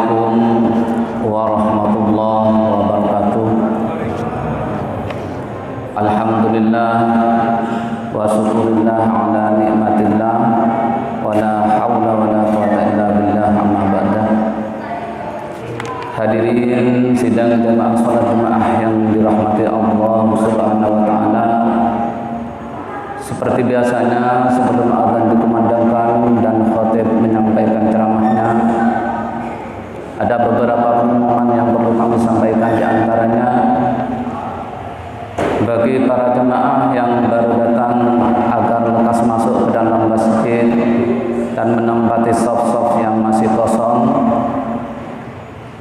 Assalamualaikum warahmatullahi wabarakatuh. Alhamdulillah wa syukurillah ala nikmatillah wa la hawla wa la quwwata illa billah amma ba'da. Hadirin sidang jamaah salat jemaah yang dirahmati Allah Subhanahu wa taala. Seperti biasanya sebelum azan dikumandangkan dan khatib menyampaikan ceramahnya, ada beberapa pengumuman yang perlu kami sampaikan. Di antaranya, bagi para jemaah yang baru datang agar lekas masuk ke dalam masjid dan menempati saf-saf yang masih kosong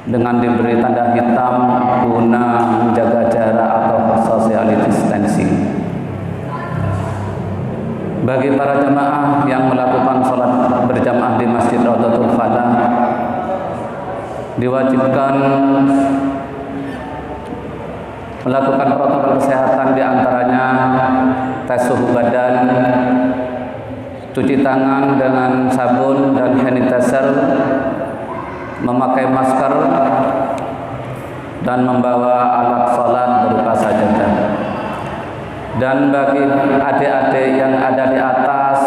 dengan diberi tanda hitam guna menjaga jarak atau social distancing. Bagi para jemaah yang melakukan sholat berjamaah di Masjid Raudhatul Falah, diwajibkan melakukan protokol kesehatan, diantaranya tes suhu badan, cuci tangan dengan sabun dan hand sanitizer, memakai masker, dan membawa alat sholat berupa sajadah. Dan bagi adik-adik yang ada di atas,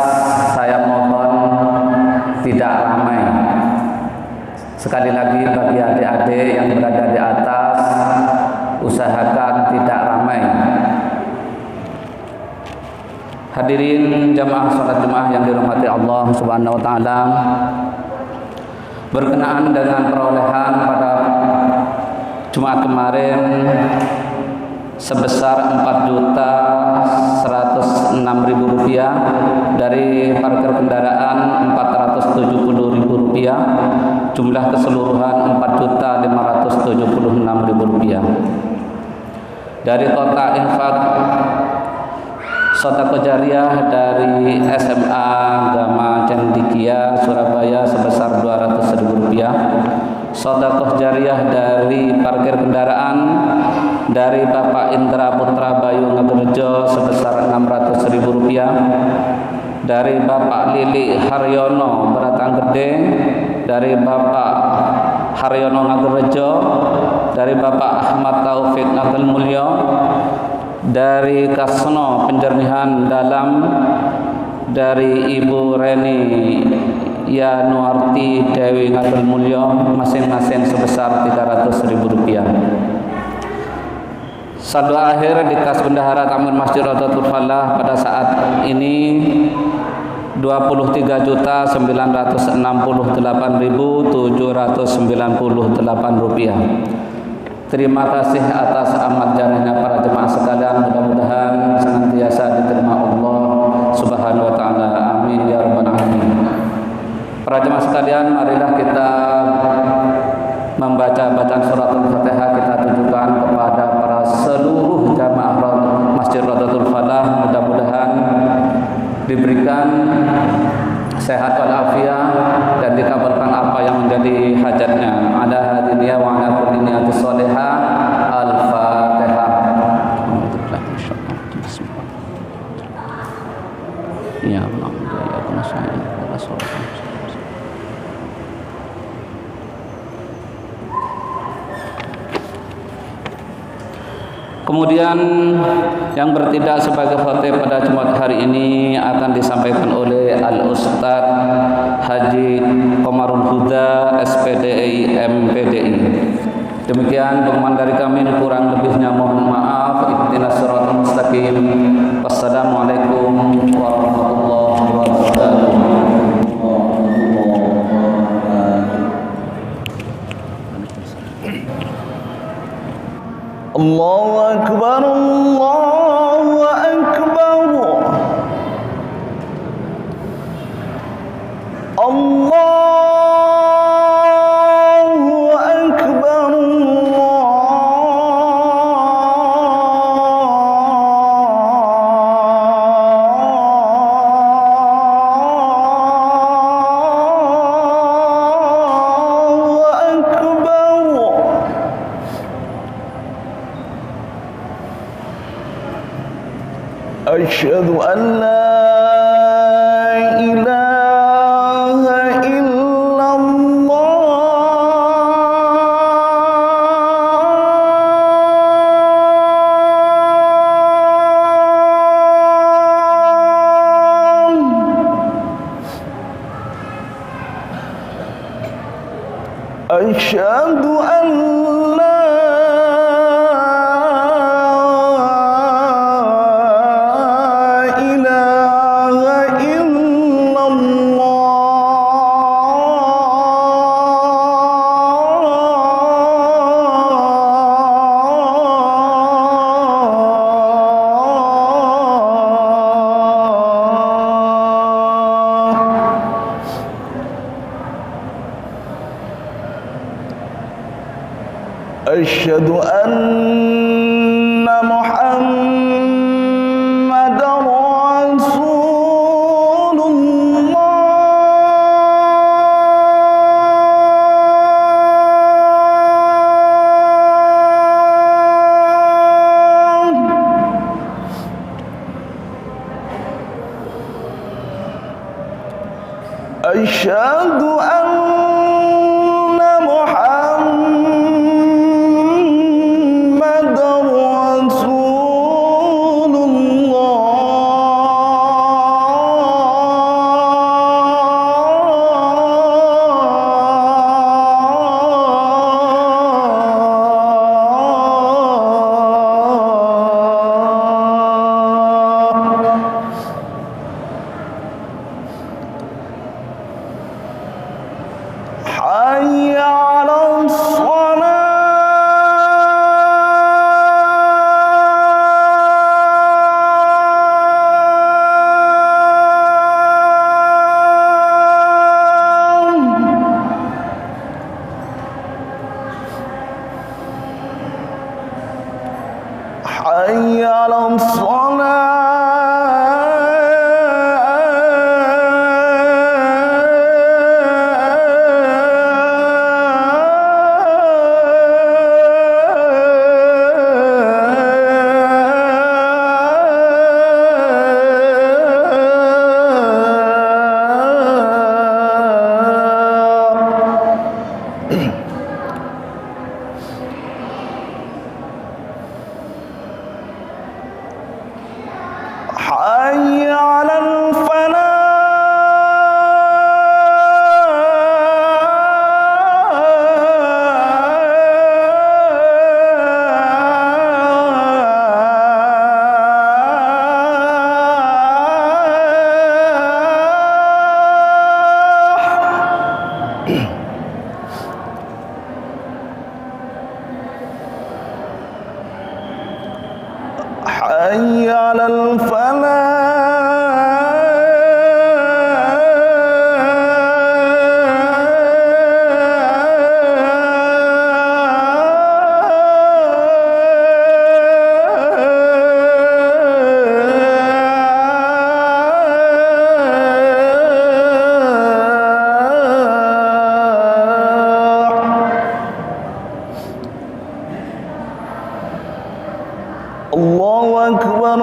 saya mohon tidak ramai. Sekali lagi, bagi adik-adik yang berada di atas, usahakan tidak ramai. Hadirin jamaah salat Jumat yang dirahmati Allah Subhanahu wa taala, berkenaan dengan perolehan pada Jumat kemarin sebesar Rp4.106.000 dari parkir kendaraan Rp470.000, jumlah keseluruhan Rp4.576.000. Dari total infak sedekah jariyah dari SMA Gama Cendikia Surabaya sebesar Rp200.000, sedekah jariyah dari parkir kendaraan dari Bapak Indra Putra Bayu Ngagrejo sebesar Rp600.000, dari Bapak Lili Haryono Beratang Gede, dari Bapak Haryono Ngagrejo, dari Bapak Ahmad Taufik Nabil Mulyo, dari Kasno Penjernihan Dalam, dari Ibu Reni Yanuarti Dewi Nabil Mulyo, masing-masing sebesar Rp300.000. Saldo akhir di kas bendahara Taman Masjid Raudhatul Falah pada saat ini Rp23.968.798. Terima kasih atas amat jarinya para jemaah sekalian. Mudah-mudahan senantiasa diterima Allah Subhanahu wa taala. Amin ya rabbal alamin. Para jemaah sekalian, marilah kita membaca bacaan surat Al-Fatihah. Kita tujukan kepada para seluruh jamaah Masjid Raudhatul Falah. Mudah-mudahan diberikan sehat walafiat dan dikabulkan apa yang menjadi hajatnya. Ala hadiniya wa ala kulli niyatis shalihah. Al-Fatihah. Ya Allah, ya Allah, kemudian yang bertindak sebagai khatib pada Jumat hari ini akan disampaikan oleh Al-Ustaz Haji Komarul Huda SPDI MPDI. Demikian pengumuman dari kami, kurang lebihnya mohon maaf. Ihdinas siratal mustaqim. Wassalamualaikum warahmatullahi wabarakatuh. Allahu Akbar, Allahu Akbar, Allahu Akbar, Asyhadu an la ilaha illallah أشهد أن لا إله إلا أشهد أن محمد رسول الله أشهد أن حي على الصلاة حي على حي على حي على الله أكبر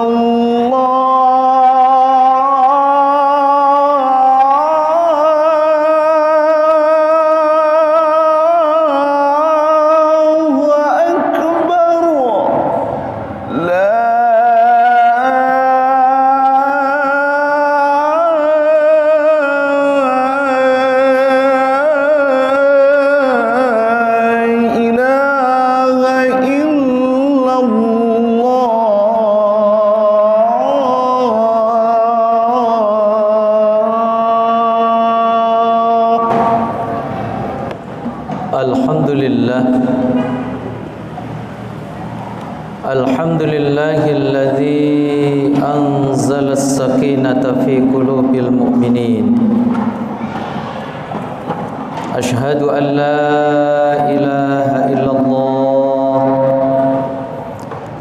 الله أكبر لا إله إلا الحمد لله الذي أنزل السكينة في قلوب المؤمنين. أشهد أن لا إله إلا الله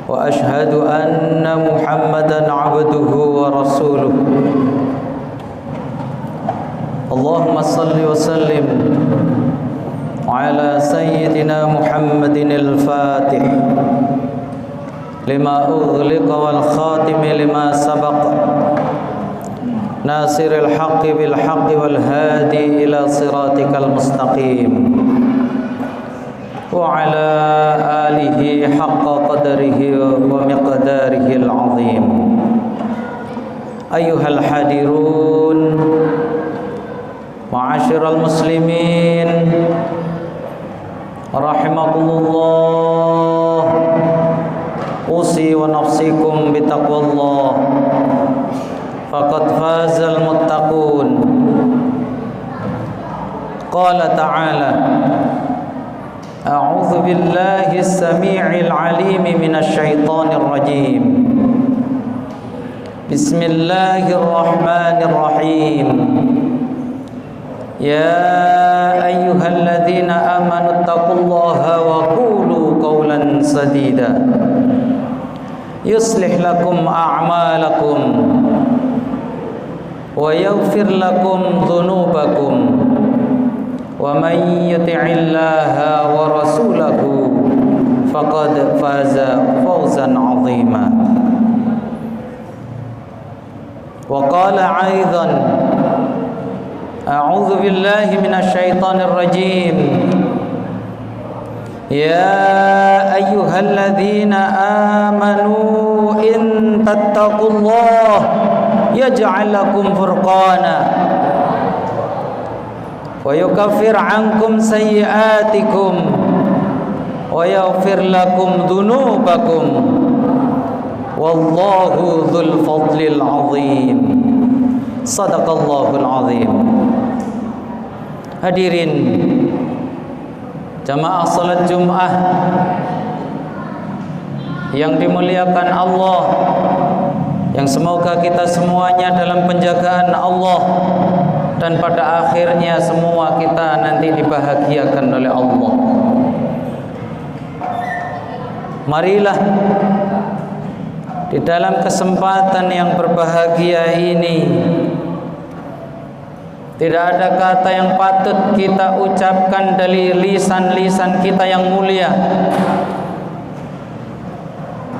وأشهد أن محمدا عبده ورسوله. اللهم صل وسلم على سيدنا محمد الفاتح لما أغلق والخاتم لما سبق ناصر الحق بالحق والهادي إلى صراطك المستقيم وعلى آله حق قدره ومقداره العظيم. أيها الحاضرون معاشر المسلمين rahimakumullah. Usi wa nafsikum bitaqwallah. Faqad fazal muttaqun. Qala ta'ala, a'udzu billahi as-sami'il 'alim minasy syaithanir rajim. Bismillahirrahmanirrahim. Ya ayyuhalladzina amanu taqullaha wa qulu qawlan sadida. Yuslih lakum a'malakum wa yaghfir lakum dhunubakum. Wa man yuti'illaha wa rasulahu faqad faza fawzan 'azima. Wa qala aidan, a'udzu billahi minasy syaithanir rajim. Ya ayyuhalladzina amanu in tattaqullaha yaj'al lakum furqana wa yukaffir 'ankum sayyi'atikum wa yaghfir lakum dhunubakum wallahu dzul fadlil 'azim. Shadaqallahul 'azim. Hadirin jamaah salat Jumat yang dimuliakan Allah, yang semoga kita semuanya dalam penjagaan Allah dan pada akhirnya semua kita nanti dibahagiakan oleh Allah. Marilah di dalam kesempatan yang berbahagia ini, tidak ada kata yang patut kita ucapkan dari lisan-lisan kita yang mulia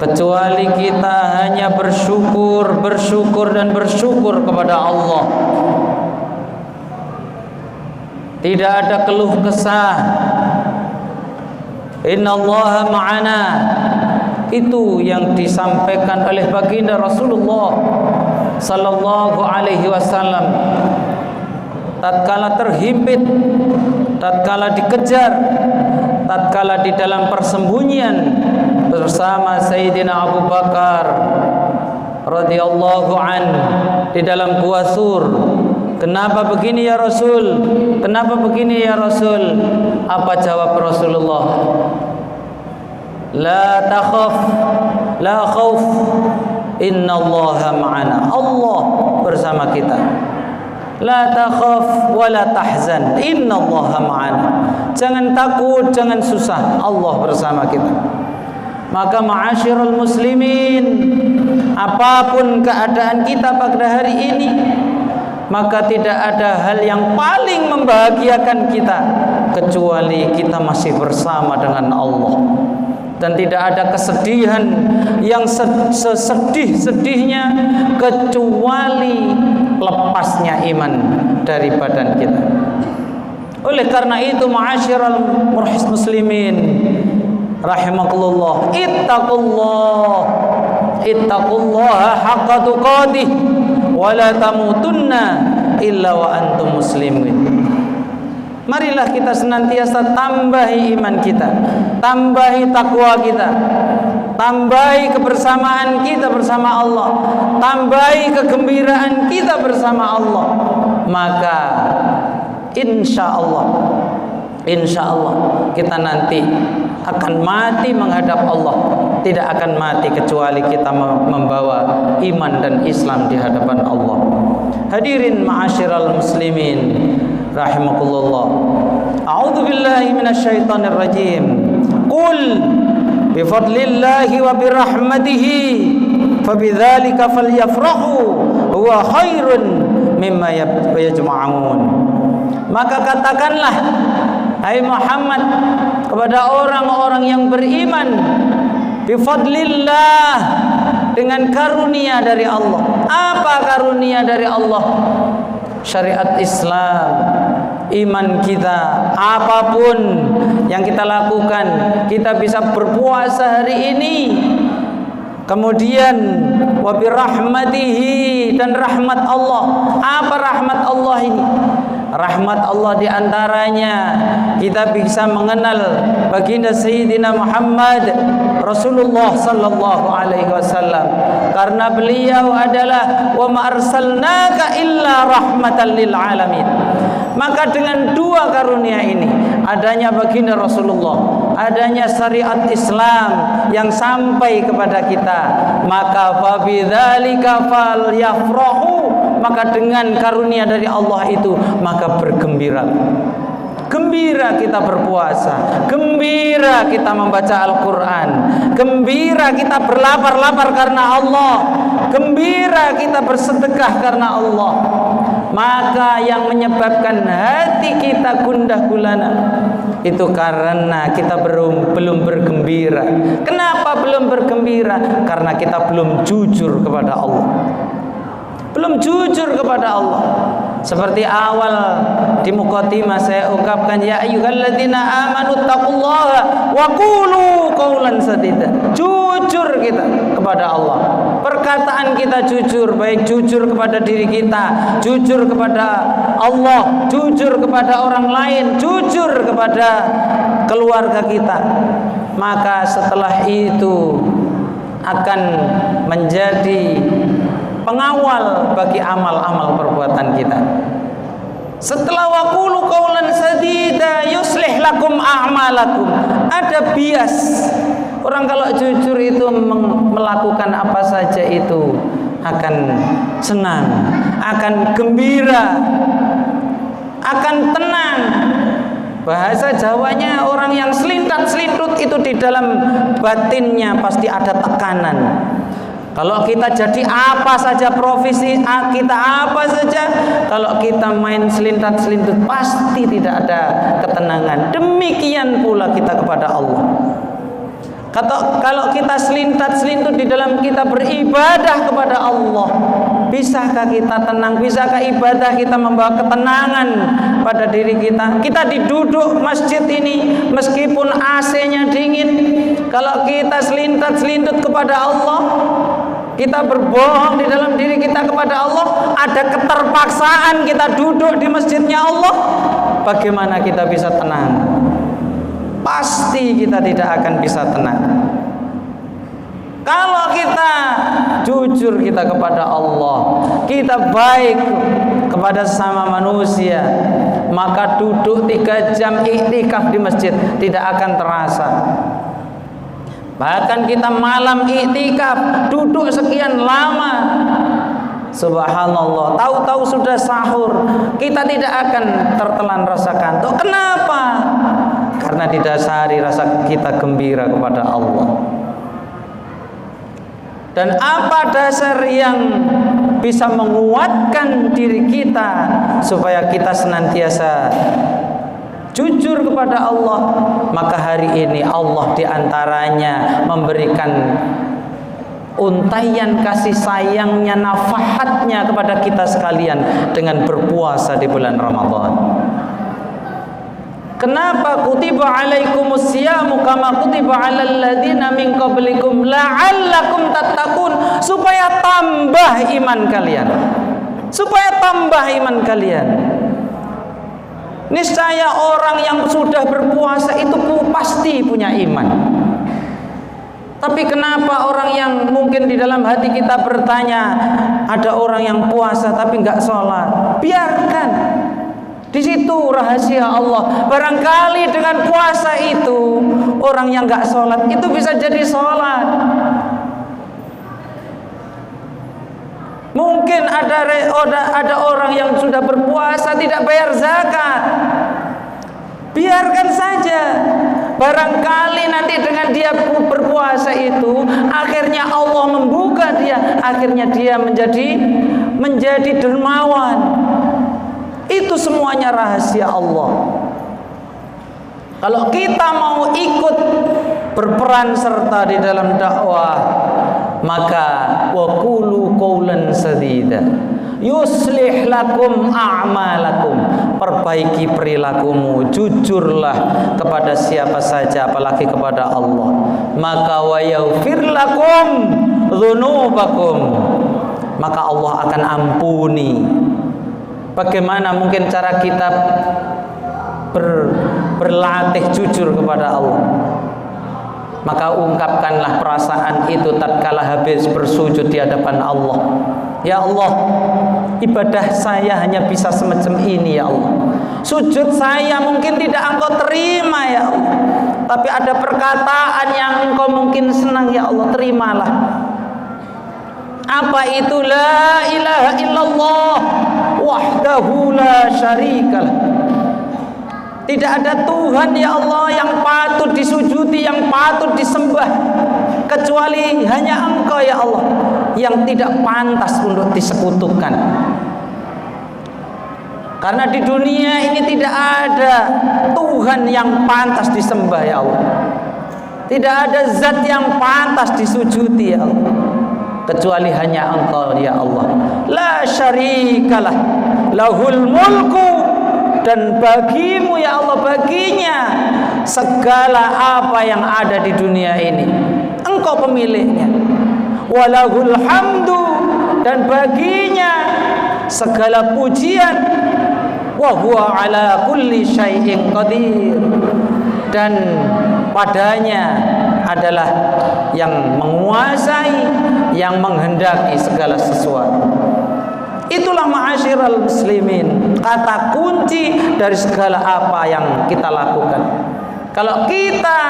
kecuali kita hanya bersyukur dan bersyukur kepada Allah. Tidak ada keluh kesah. Innallaha ma'ana, itu yang disampaikan oleh baginda Rasulullah sallallahu alaihi wasallam tatkala terhimpit, tatkala dikejar, tatkala di dalam persembunyian bersama Sayyidina Abu Bakar radhiyallahu an di dalam Gua Sur. Kenapa begini ya Rasul? Kenapa begini ya Rasul? Apa jawab Rasulullah? La takhaf, la khauf, innallaha ma'ana. Allah bersama kita. La takhaf wa la tahzan, innallaha ma'ana. Jangan takut, jangan susah, Allah bersama kita. Maka ma'asyiral muslimin, apapun keadaan kita pada hari ini, maka tidak ada hal yang paling membahagiakan kita kecuali kita masih bersama dengan Allah. Dan tidak ada kesedihan yang sesedih-sedihnya kecuali lepasnya iman dari badan kita. Oleh karena itu ma'asyiral muslimin rahimakumullah, ittaqullaha haqqa tuqatih wa la tamutunna illa wa antum muslimin. Marilah kita senantiasa tambahi iman kita, tambahi takwa kita, tambahi kebersamaan kita bersama Allah, tambahi kegembiraan kita bersama Allah. Maka insya Allah kita nanti akan mati menghadap Allah. Tidak akan mati kecuali kita membawa iman dan Islam di hadapan Allah. Hadirin ma'asyiral muslimin rahimakumullah. A'udzu billahi minasyaitonir rajim. Qul bi fadlillahi wa bi rahmatihi fabidzalika falyafrahu huwa khairun mimma yajma'un. Maka katakanlah hai Muhammad kepada orang-orang yang beriman, bifadlillah, dengan karunia dari Allah. Apa karunia dari Allah? Syariat Islam, iman kita, apapun yang kita lakukan, kita bisa berpuasa hari ini. Kemudian wabirahmatihi, dan rahmat Allah. Apa rahmat Allah ini? rahmat Allah di antaranya kita bisa mengenal baginda Sayyidina Muhammad Rasulullah sallallahu alaihi wasallam, karena beliau adalah wa ma arsalnaka illa rahmatan lil alamin. Maka dengan dua karunia ini, adanya baginda Rasulullah, adanya syariat Islam yang sampai kepada kita, maka fabidzalika falyafrahu, maka dengan karunia dari Allah itu maka bergembira. Gembira kita berpuasa, gembira kita membaca Al-Quran, gembira kita berlapar-lapar karena Allah, gembira kita bersedekah karena Allah. Maka yang menyebabkan hati kita gundah gulana itu karena kita belum bergembira. Kenapa belum bergembira? Karena kita belum jujur kepada Allah. Belum jujur kepada Allah. Seperti awal di muqaddimah saya ungkapkan, ya ayyuhalladzina amanu taqullaha wa qulu qawlan sadida. Jujur kita kepada Allah. Perkataan kita jujur, baik jujur kepada diri kita, jujur kepada Allah, jujur kepada orang lain, jujur kepada keluarga kita. Maka setelah itu akan menjadi pengawal bagi amal-amal perbuatan kita. Setelah waqulu qawlan sadida yuslih lakum a'malakum, ada bias. Orang kalau jujur itu melakukan apa saja itu akan senang, akan gembira, akan tenang. Bahasa Jawanya, orang yang selintat-selintut itu di dalam batinnya pasti ada tekanan. Kalau kita jadi apa saja, profesi kita apa saja, kalau kita main selintat-selintut pasti tidak ada ketenangan. Demikian pula kita kepada Allah. Kalau kita selintat-selintut di dalam kita beribadah kepada Allah, bisakah kita tenang? Bisakah ibadah kita membawa ketenangan pada diri kita? Kita diduduk masjid ini meskipun AC-nya dingin, kalau kita selintat-selintut kepada Allah, kita berbohong di dalam diri kita kepada Allah, ada keterpaksaan kita duduk di masjidnya Allah, bagaimana kita bisa tenang? Pasti kita tidak akan bisa tenang. Kalau kita jujur kita kepada Allah, kita baik kepada sesama manusia, maka duduk 3 jam iktikaf di masjid tidak akan terasa. Bahkan kita malam iktikaf duduk sekian lama, subhanallah, tahu-tahu sudah sahur, kita tidak akan tertelan rasa kantuk. Kenapa? Karena didasari rasa kita gembira kepada Allah. Dan apa dasar yang bisa menguatkan diri kita supaya kita senantiasa jujur kepada Allah? Maka hari ini Allah diantaranya memberikan untaian kasih sayangnya, nafahatnya kepada kita sekalian dengan berpuasa di bulan Ramadan. Kenapa kutiba alaikumus siyamu kama kutiba alal ladzina min qablikum la'allakum tattaqun, supaya tambah iman kalian. Supaya tambah iman kalian. Niscaya orang yang sudah berpuasa itu pasti punya iman. Tapi kenapa orang yang mungkin di dalam hati kita bertanya, ada orang yang puasa tapi enggak sholat? Biarkan. Di situ rahasia Allah. Barangkali dengan puasa itu orang yang enggak sholat itu bisa jadi sholat. Mungkin ada orang yang sudah berpuasa tidak bayar zakat. Biarkan saja. Barangkali nanti dengan dia berpuasa itu akhirnya Allah membuka dia, akhirnya dia menjadi dermawan. Itu semuanya rahasia Allah. Kalau kita mau ikut berperan serta di dalam dakwah, maka waqulu qawlan sadida yuslih lakum a'malakum, perbaiki perilakumu, jujurlah kepada siapa saja apalagi kepada Allah, maka wa yaghfir lakum dzunubakum, maka Allah akan ampuni Bagaimana mungkin cara kita berlatih jujur kepada Allah? Maka ungkapkanlah perasaan itu tatkala habis bersujud di hadapan Allah. Ya Allah, ibadah saya hanya bisa semacam ini ya Allah. Sujud saya mungkin tidak Engkau terima ya Allah, tapi ada perkataan yang Engkau mungkin senang ya Allah, terimalah. Apa itu? La ilaha illallah wahdahu la syarikalah. Tidak ada Tuhan ya Allah yang patut disujudi, yang patut disembah kecuali hanya Engkau ya Allah, yang tidak pantas untuk disekutukan. Karena di dunia ini tidak ada Tuhan yang pantas disembah ya Allah. Tidak ada zat yang pantas disujudi ya Allah, kecuali hanya Engkau ya Allah. La syarikalah, lahul mulku, dan bagimu ya Allah, baginya segala apa yang ada di dunia ini, Engkau pemiliknya. Walahul hamdu, dan baginya segala pujian. Wa huwa ala kulli syai'in qadir, dan padanya adalah yang menguasai, yang menghendaki segala sesuatu. Itulah ma'asyiral muslimin, kata kunci dari segala apa yang kita lakukan. Kalau kita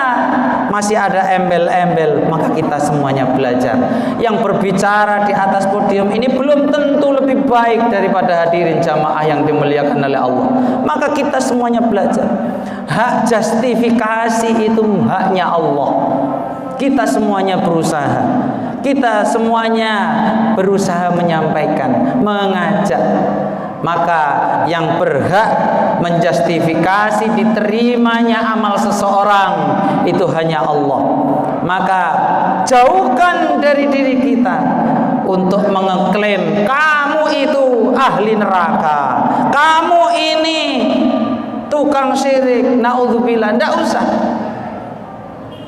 masih ada embel-embel, maka kita semuanya belajar. Yang berbicara di atas podium ini belum tentu lebih baik daripada hadirin jamaah yang dimuliakan oleh Allah. Maka kita semuanya belajar. Hak justifikasi itu haknya Allah. Kita semuanya berusaha. Kita semuanya berusaha menyampaikan, mengajak. Maka yang berhak menjustifikasi diterimanya amal seseorang itu hanya Allah. Maka jauhkan dari diri kita untuk mengeklaim kamu itu ahli neraka, kamu ini tukang syirik, naudzubillah. Tidak usah.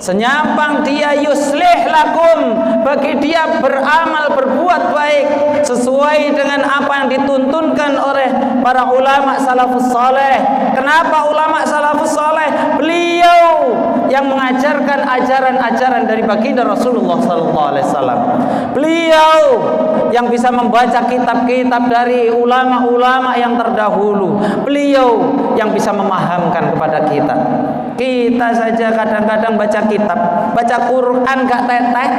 Senyampang dia yuslih lakum, bagi dia beramal berbuat baik sesuai dengan apa yang dituntunkan oleh para ulama salafus saleh. Kenapa ulama salafus saleh? Beliau yang mengajarkan ajaran-ajaran dari baginda Rasulullah sallallahu alaihi wasallam. Beliau yang bisa membaca kitab-kitab dari ulama-ulama yang terdahulu. Beliau yang bisa memahamkan kepada kita. Kita saja kadang-kadang baca kitab, baca Quran gak teteh,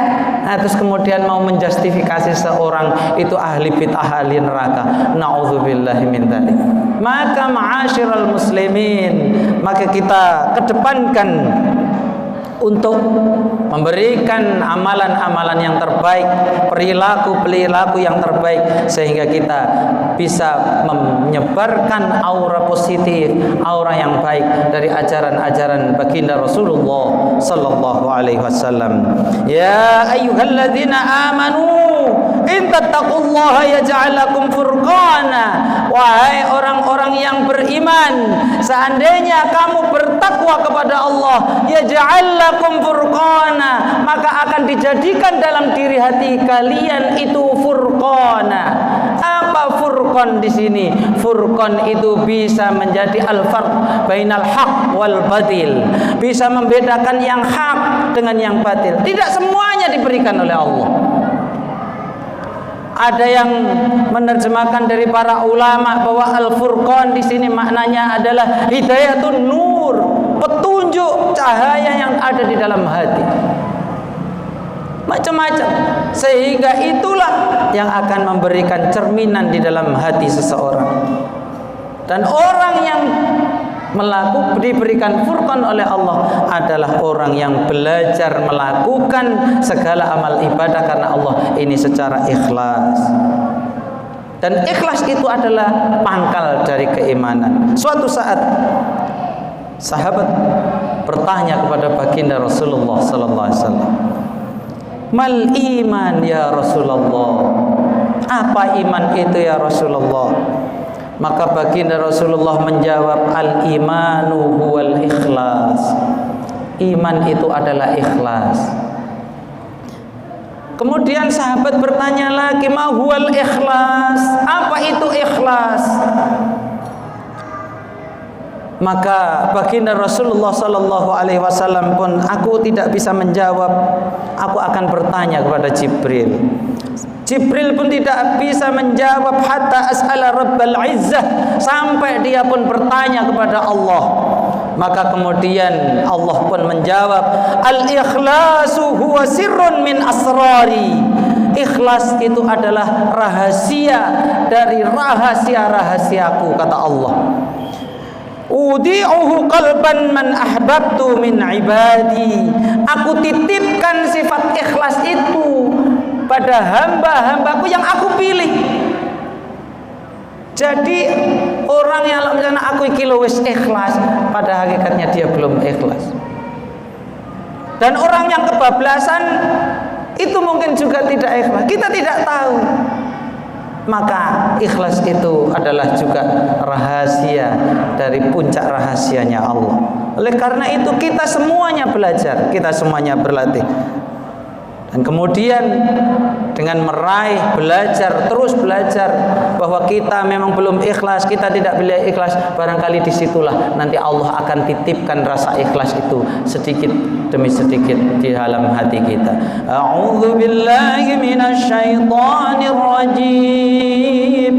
nah, terus kemudian mau menjustifikasi seorang itu ahli bid'ah, ahli neraka. Nauzubillahi min dzalik. Maka ma'asyiral muslimin, maka kita kedepankan untuk memberikan amalan-amalan yang terbaik, perilaku-perilaku yang terbaik, sehingga kita bisa menyebarkan aura positif, aura yang baik dari ajaran-ajaran baginda Rasulullah sallallahu alaihi wasallam. Ya ayyuhalladzina amanu in tattaqullaha yaj'al lakum furqana. Wahai orang-orang yang beriman, seandainya kamu bertakwa kepada Allah, yaj'al lakum furqana, maka akan dijadikan dalam diri hati kalian itu furqana. Apa furqan di sini? Furqan itu bisa menjadi al-farq bainal haq wal batil, bisa membedakan yang hak dengan yang batil. Tidak semuanya diberikan oleh Allah. Ada yang menerjemahkan dari para ulama bahwa al-furqan di sini maknanya adalah hidayatun nur, petunjuk cahaya yang ada di dalam hati. Macam-macam, sehingga itulah yang akan memberikan cerminan di dalam hati seseorang. Dan orang yang diberikan furqan oleh Allah adalah orang yang belajar melakukan segala amal ibadah karena Allah ini secara ikhlas. Dan ikhlas itu adalah pangkal dari keimanan. Suatu saat sahabat bertanya kepada baginda Rasulullah sallallahu alaihi wasallam, "Mal iman ya Rasulullah?" Apa iman itu ya Rasulullah? Maka baginda Rasulullah menjawab, al-imanu huwal ikhlas. Iman itu adalah ikhlas. Kemudian sahabat bertanya lagi, ma huwal ikhlas? Apa itu ikhlas? Maka baginda Rasulullah sallallahu alaihi wasallam pun, aku tidak bisa menjawab, aku akan bertanya kepada Jibril. Jibril pun tidak bisa menjawab hatta as'ala Rabbal Izzah, sampai dia pun bertanya kepada Allah. Maka kemudian Allah pun menjawab, al-ikhlasu huwa sirrun min asrari. Ikhlas itu adalah rahasia dari rahasia-rahasiaku, kata Allah. Udi'uhu qalban man ahbabtu min ibadi. Aku titipkan sifat ikhlas itu pada hamba-hambaku yang aku pilih. Jadi orang yang misalnya aku iki wis ikhlas, pada hakikatnya dia belum ikhlas. Dan orang yang kebablasan itu mungkin juga tidak ikhlas. Kita tidak tahu. Maka ikhlas itu adalah juga rahasia dari puncak rahasianya Allah. Oleh karena itu kita semuanya belajar, kita semuanya berlatih. Dan kemudian dengan meraih, belajar, terus belajar bahwa kita memang belum ikhlas, kita tidak boleh ikhlas, barangkali disitulah nanti Allah akan titipkan rasa ikhlas itu sedikit demi sedikit di dalam hati kita. A'udzu billahi minasyaitonir rajim.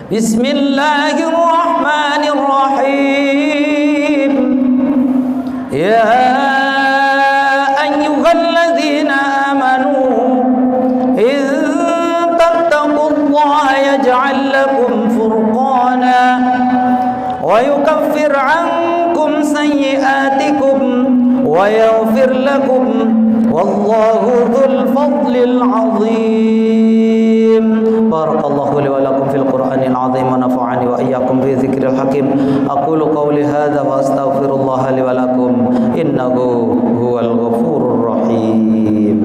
Bismillahirrahmanirrahim. Ya يجعل لكم فرقانا ويكفر عنكم سيئاتكم ويغفر لكم والله ذو الفضل العظيم. بارك الله لي ولكم في القرآن العظيم ونفعني وإياكم بذكر الحكيم. أقول قولي هذا وأستغفر الله لي ولكم إنه هو الغفور الرحيم.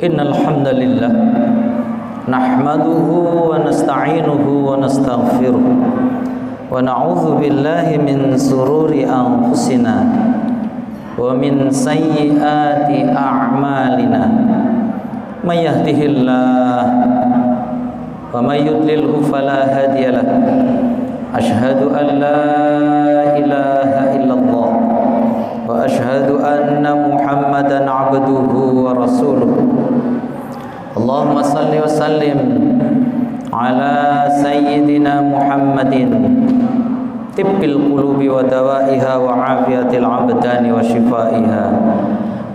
Innal hamdalillah nahmaduhu wa nasta'inuhu wa nastaghfiruh wa na'udzu billahi min sururi anfusina wa min sayyiati a'malina. May yahdihillah wa may yudlilhu fala hadiyalah. Asyhadu an la ilaha illallah wa asyhadu anna Muhammadan abduhu wa rasuluh. Allahumma salli wa sallim ala sayyidina Muhammadin tibbil qulubi wa dawaiha wa afiyatil abdani wa shifaiha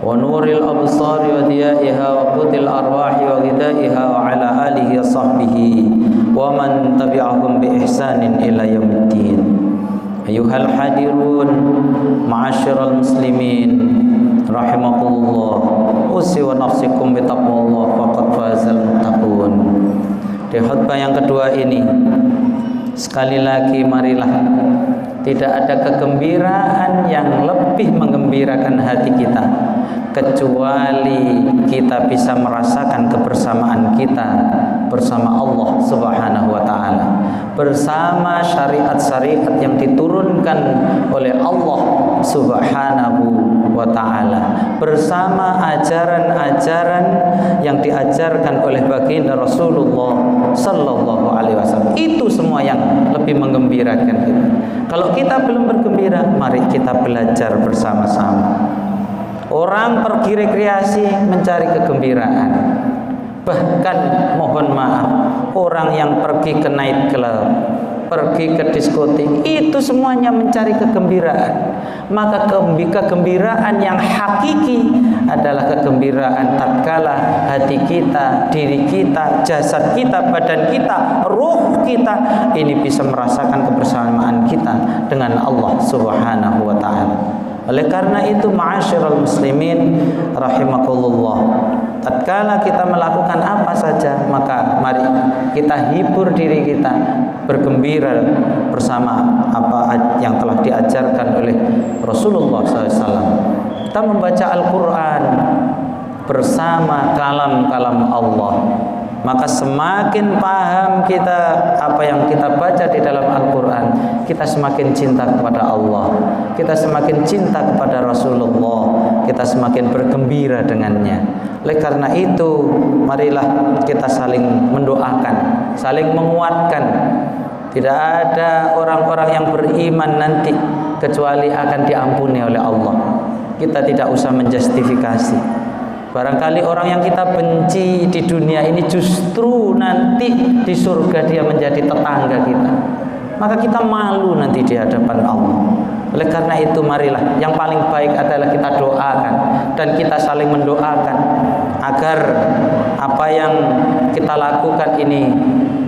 wa nuril absari wa diyaiha wa qutil arwahi wa ghidaiha wa ala alihi wa sahbihi wa man tabi'ahum bi ihsanin ila yaumiddin. Ayuhal hadirun ma'asyiral muslimin rahimakumullah, usi wa nafsikum bi taqwallah faqad fazal muttaqun. Di khutbah yang kedua ini sekali lagi marilah, tidak ada kegembiraan yang lebih menggembirakan hati kita kecuali kita bisa merasakan kebersamaan kita bersama Allah Subhanahu wa taala, bersama syariat-syariat yang diturunkan oleh Allah Subhanahu wa taala, bersama ajaran-ajaran yang diajarkan oleh baginda Rasulullah sallallahu alaihi wasallam. Itu semua yang lebih menggembirakan kita. Kalau kita belum bergembira, mari kita belajar bersama-sama. Orang pergi rekreasi mencari kegembiraan. Bahkan mohon maaf, orang yang pergi ke night club, pergi ke diskotik, itu semuanya mencari kegembiraan. Maka kegembiraan yang hakiki adalah kegembiraan tatkala hati kita, diri kita, jasad kita, badan kita, ruh kita ini bisa merasakan kebersamaan kita dengan Allah Subhanahu wa taala. Oleh karena itu, ma'asyiral muslimin rahimakumullah, tatkala kita melakukan apa saja, maka mari kita hibur diri kita, bergembira bersama apa yang telah diajarkan oleh Rasulullah SAW. Kita membaca Al-Quran bersama kalam-kalam Allah, maka semakin paham kita apa yang kita baca di dalam Al-Quran, kita semakin cinta kepada Allah, kita semakin cinta kepada Rasulullah, kita semakin bergembira dengannya. Oleh karena itu, marilah kita saling mendoakan, saling menguatkan. Tidak ada orang-orang yang beriman nanti kecuali akan diampuni oleh Allah. Kita tidak usah menjustifikasi. Barangkali orang yang kita benci di dunia ini justru nanti di surga dia menjadi tetangga kita. Maka kita malu nanti di hadapan Allah. Oleh karena itu marilah yang paling baik adalah kita doakan dan kita saling mendoakan agar apa yang kita lakukan ini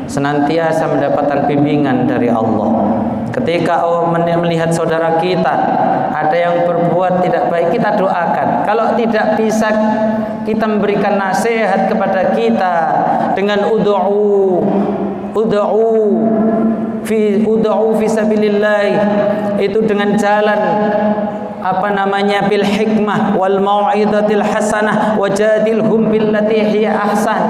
senantiasa mendapatkan bimbingan dari Allah. Ketika melihat saudara kita ada yang berbuat tidak baik, kita doakan. Kalau tidak bisa, kita memberikan nasihat kepada kita dengan ud'u fi sabilillah, itu dengan jalan bil hikmah wal mau'izatil hasanah wajadilhum billati hiya ahsan.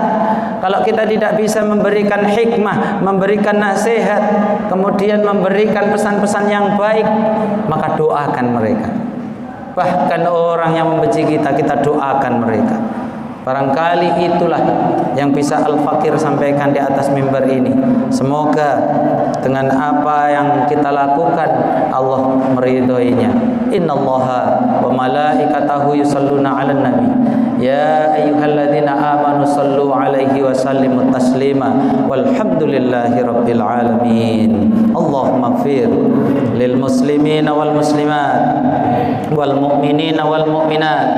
Kalau kita tidak bisa memberikan hikmah, memberikan nasihat, kemudian memberikan pesan-pesan yang baik, maka doakan mereka. Bahkan orang yang membenci kita, kita doakan mereka. Barangkali itulah yang bisa Al-Fakir sampaikan di atas mimbar ini. Semoga dengan apa yang kita lakukan Allah meridhoinya. Innallaha wa malaikatahu yusalluna 'alan nabi. Ya ayyuhalladzina amanu sallu 'alaihi wa sallimu taslima. Walhamdulillahi rabbil alamin. Allahumma ighfir lil muslimina wal muslimat wal mu'minina wal mu'minat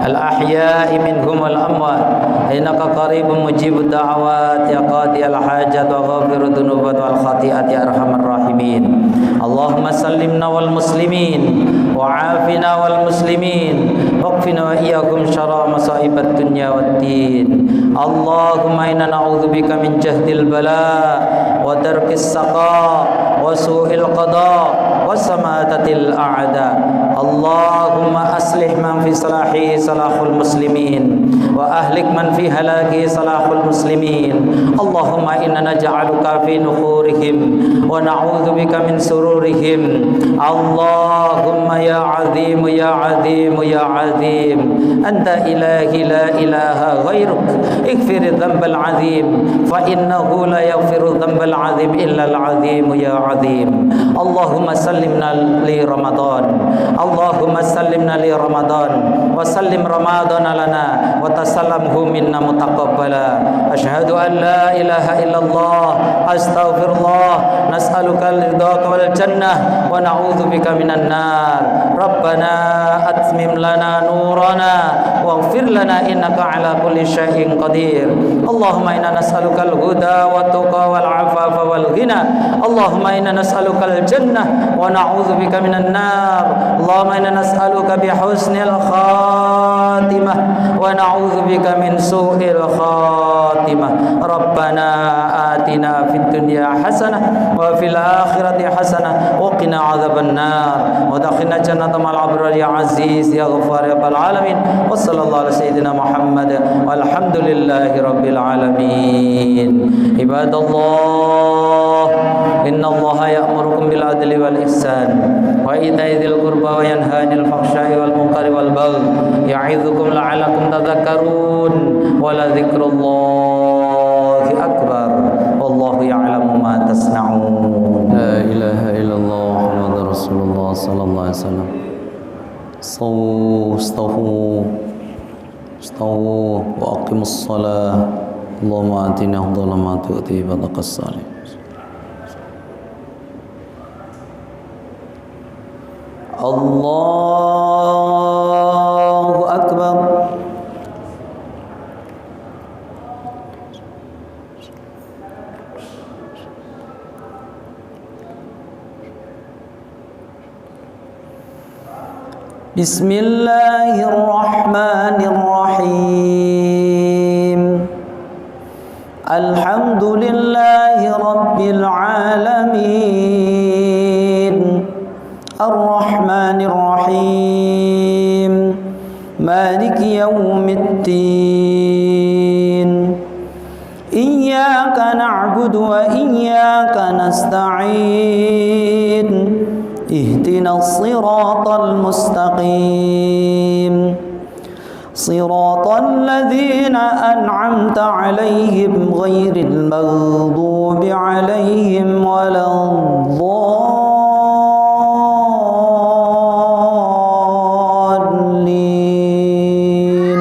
al ahya'i minhum wal amwat innaka qaribun mujibud da'awat ya qadiyal hajat wa ghafirud dunubat wal khati'at ya arhamar rahimin. Allahumma sallimna wal muslimin wa afina wal muslimin waqfina wa iyyakum syarra masaibat dunya waddin. Allahumma inna na'udzubika min jahdil bala wa darkis saqa wa su'il qada wa samatatil a'da. Allahumma aslih man fi salahi salahul muslimin wa ahlik man fi halaki salahul muslimin. Allahumma inna naj'aluka fi nukhurihim wa na'udzubika min sururihim. Allahumma ya azim ya azim ya azim, anta ilahi la ilaha ghairuk, ighfir dhanbal azim fa innahu la yaghfiru dhanbal azim illa al azim ya azim. Allahumma sallimna li Ramadan, Allahumma sallimna li Ramadan wa sallim Ramadan lana wa tasallamhu minna mutaqabbala. Asyhadu an la ilaha illallah, astaghfirullah, nas'aluka ridhaka wal jannah wa na'udzubika minan nar. Rabbana atmim lana nurana waghfir lana innaka ala kulli syai'in qadir. Allahumma inna nas'aluka al-huda wa tuqa wal afafa wal ghina. Allahumma inna nas'aluka al-jannah wa na'udzubika minan nar. Allahumma inna nas'aluka bi husnil khatimah wa na'udzubika min su'il khatimah. Rabbana atina fid dunya hasanah wa fil akhirati hasanah wa qina adzaban nar wa dakhilna jannata ma'al abrar ya aziz ya ghaffar ya rabbal alamin. Wa sallallahu ala sayyidina Muhammad walhamdulillahi rabbil alamin. Ibadallah, innallaha ya'murukum bil adli wal ihsan wa ita'i dzil qurba wa yanha 'anil fahsya'i wal munkari wal baghi ya'idzukum la'allakum tadhakkarun. Wa la dzikrullahi akbar wallahu ya'lamu ma tasna'un. La ilaha illallah Muhammadur Rasulullah sallallahu alaihi wasallam. Istawu wa aqimus shalah. Allahumma atina afdhala ma tu'ti badaqas salih. Allahu akbar. Bismillahirrahmanirrahim. Alhamdulillahi rabbil alamin. الرحمن الرحيم مالك يوم الدين إياك نعبد وإياك نستعين اهدنا الصراط المستقيم صراط الذين أنعمت عليهم غير المغضوب عليهم ولا الضالين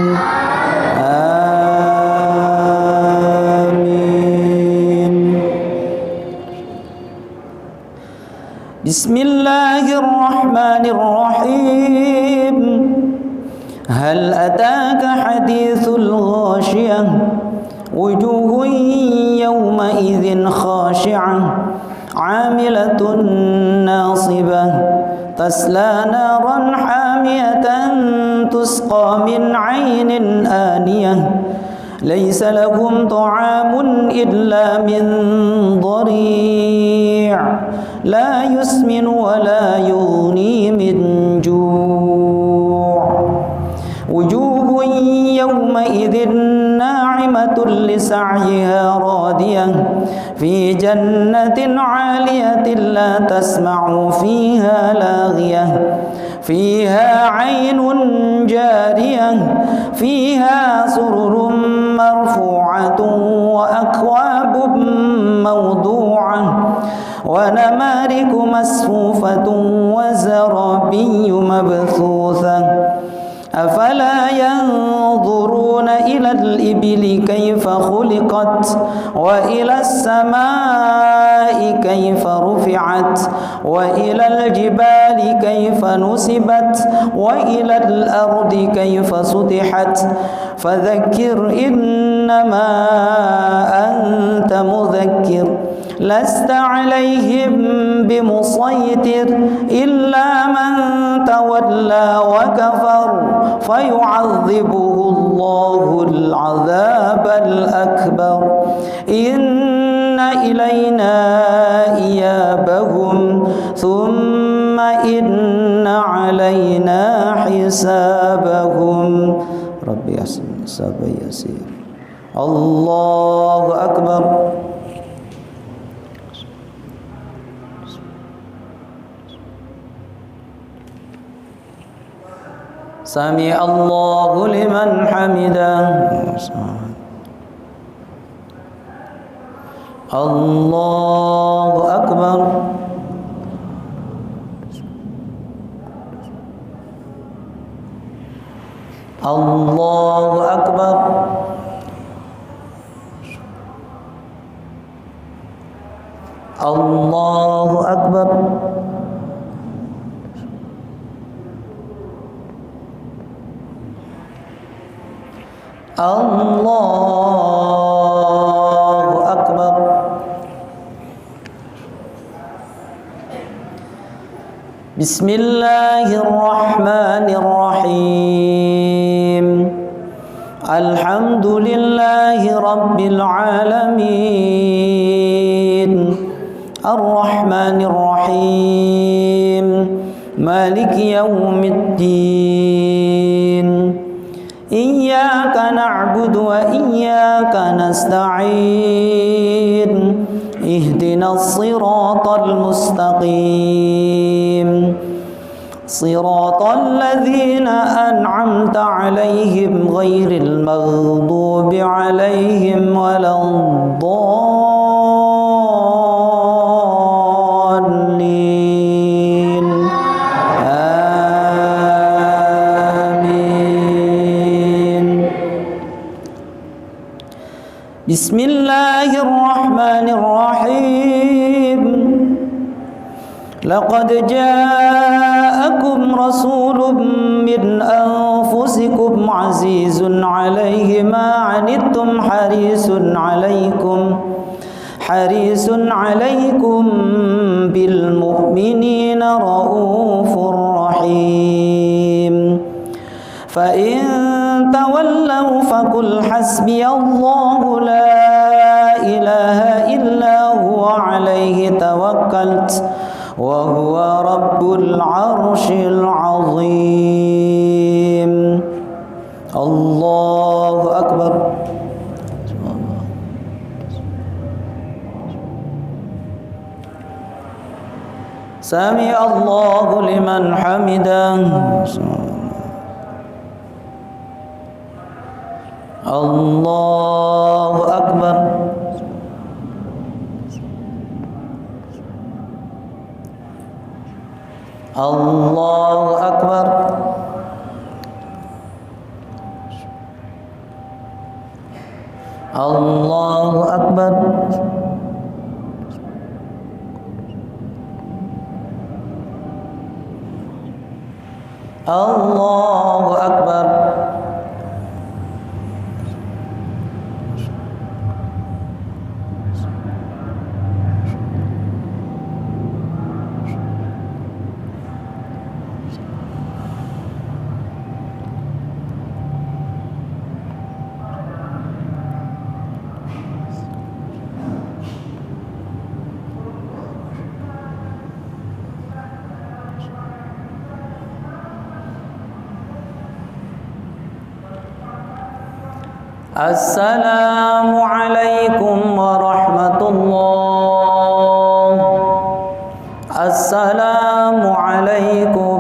آمين. بسم الله الرحمن الرحيم هل أتاك حديث الغاشية وجوه يومئذ خاشعة عاملة ناصبة تسلى نارا حامية تسقى من عين آنية ليس لهم طعام إلا من ضريع لا يسمن ولا يغني من جوع وجوه يومئذ ناعمة لسعيها راضية في جنة عالية لا تسمع فيها لاغية فيها عين جارية فيها سرر مرفوعة وأكواب موضوعة ونمارق مصفوفة وزرابي مبثوثة أفلا ينظرون إلى الإبل كيف خلقت وإلى السماء كيف رفعت وإلى الجبال كيف نصبت وإلى الأرض كيف سطحت فذكر إنما أنت مذكر لست عليهم بمسيطر إلا من تولى وكفر فيعذبه الله العذاب الأكبر إن إلينا إيابهم ثم إن علينا حسابهم ربي يحسن حساب يسير الله أكبر سمع الله لمن حمده الله أكبر الله أكبر الله أكبر الله أكبر بسم الله الرحمن الرحيم الحمد لله رب العالمين الرحمن الرحيم مالك يوم الدين إياك نعبد وإياك نستعين اهدنا الصراط المستقيم صراط الذين أنعمت عليهم غير المغضوب عليهم ولا الضالين آمين. بسم الله الرحمن الرحيم لقد جاءكم رسول من أنفسكم عزيز عليه ما عنتم حريص عليكم بالمؤمنين رؤوف رحيم فإن تولوا فقل حسبي الله لا إله إلا هو عليه توكلت وهو رب العرش العظيم. الله أكبر. سمع الله لمن حمده. الله أكبر. الله أكبر. الله أكبر. الله أكبر. السلام عليكم ورحمة الله. السلام عليكم